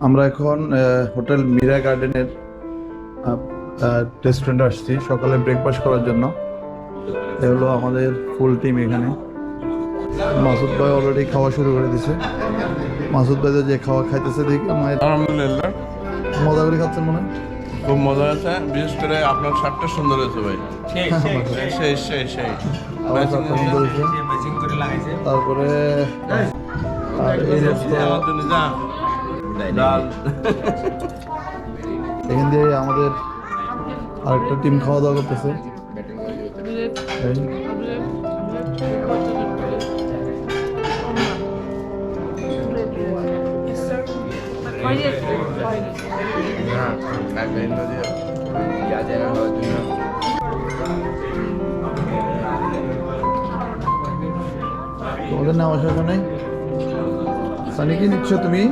আমরা এখন হোটেল মীরা গার্ডেনের রেস্টুরেন্টে আসছি সকালে ব্রেকফাস্ট করার জন্য। এ হলো আমাদের ফুল টিম এখানে। মাসুদ ভাই অলরেডি খাওয়া শুরু করে দিয়েছে। মাসুদ ভাই যে খাওয়া খাইতেছে দেখি আলহামদুলিল্লাহ মজা করে খাচ্ছেন মনে হয়। খুব মজা আছে, বিশেষ করে আপনার শার্টটা সুন্দর হয়েছে ভাই। সেই আমার শার্টটা সুন্দর হয়েছে। তারপরে আর এই ডাল এখান দিয়ে আমাদের আরেকটা টিম খাওয়া দাওয়া করতেছে। তোমাদের নেওয়া শেষ নেই। সানি কি নিচ্ছ তুমি?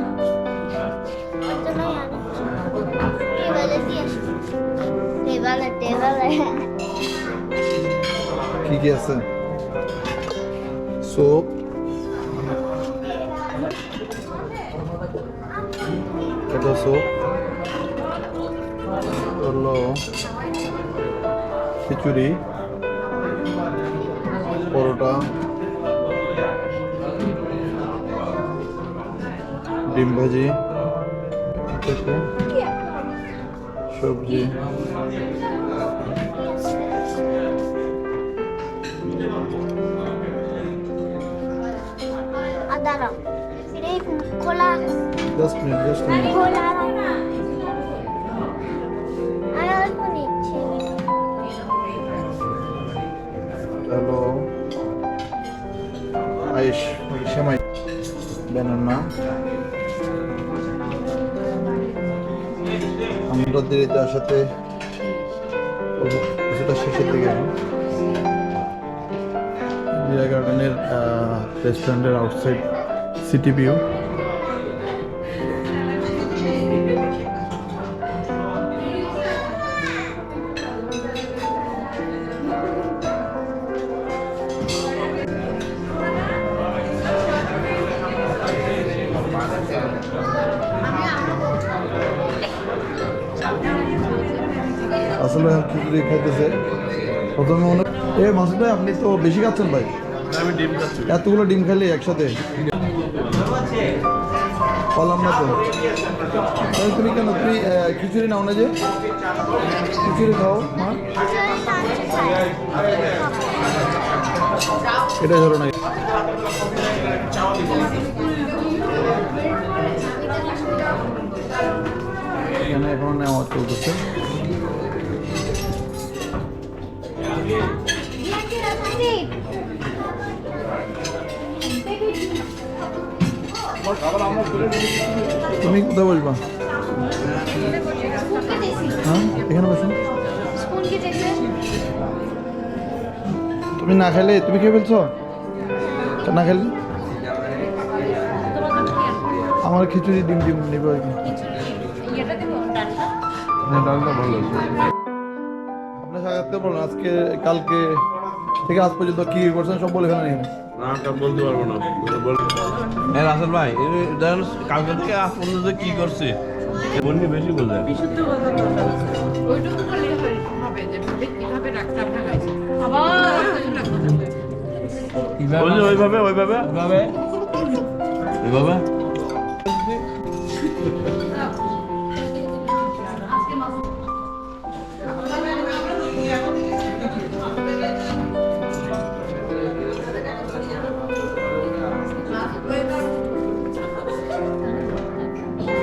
কি কি আছে? স্যুপ, এটা স্যুপ হলো খিচুড়ি, পরোটা, ডিম ভাজি, সবজি, জাস্ট মিনিট হ্যালো আয়েশ সেমাই, ব্যানানা। আমরা দেরিতে আসাতে কিছুটা শেষের দিকে মীরা গার্ডেনের রেস্টুরেন্টের আউটসাইড সিটি ভিউ। আসলে খিচুড়ি খাইতেছে প্রথমে মনে মাসুদ ভাই আপনি তো বেশি খাচ্ছেন ভাই। আমি ডিম খাচ্ছি। এতগুলো ডিম খাইলে একসাথে পারলাম না তো। তুমি কেন তুমি খিচুড়ি নাও না? যে খিচুড়ি খাও মা, এটা ধরো না। এখানে এখন নেওয়া চলতেছে। তুমি কোথায় বসবা? হ্যাঁ এখানে বসো। তুমি না খেলে তুমি খেয়ে ফেলছো? না খেলে আমার খিচুড়ি ডিম ডিম নিবো আর কি। ডালটা ভালো আছে। আপনার সাক্ষাৎকার বলুন আজকে কালকে থেকে আজ পর্যন্ত কি করছেন সব বলে ফেলেন। না বলতে পারবো না। হ্যাঁ রাসেল ভাই দেখেন কালকে থেকে আজ পর্যন্ত কি করছে বলনি বেশি বোঝে। ওইভাবে ওইভাবে ওইভাবে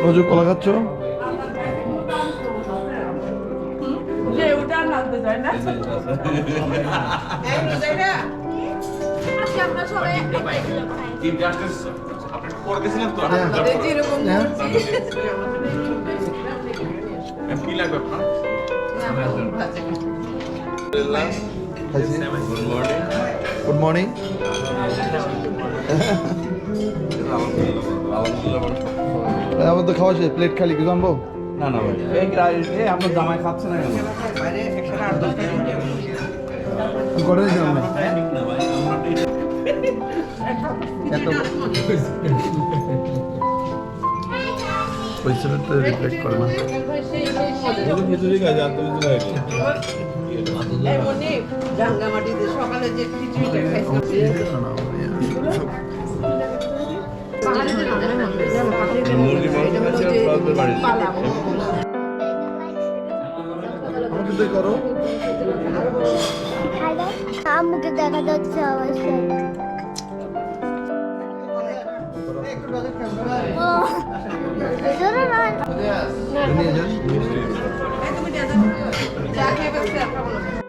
রোজ কলা খাচ্ছ? Good morning. আমার তো খাওয়া শেষ, প্লেট খালি কিছু আনবো না না ভাই এই আপনার জামাই খাচ্ছে না কেন? করে দিলাম না এত ওই সিমেন্টটা রিফ্লেক্ট করে না। খিচুড়ি খাই আর তুমি খাই রাঙ্গামাটিতে সকালে যে খিচুড়িটা খাইছিলাম পাহাড়ে যে রান্না হয় যেমন পাখির মুরগি মাংস খাচ্ছি আর ফ্লাওয়ার বাড়ি আমাদের করো আমাকে দেখা যাচ্ছে অবশ্যই নিয়ে যান। চা খেয়ে বসে আর খাবো না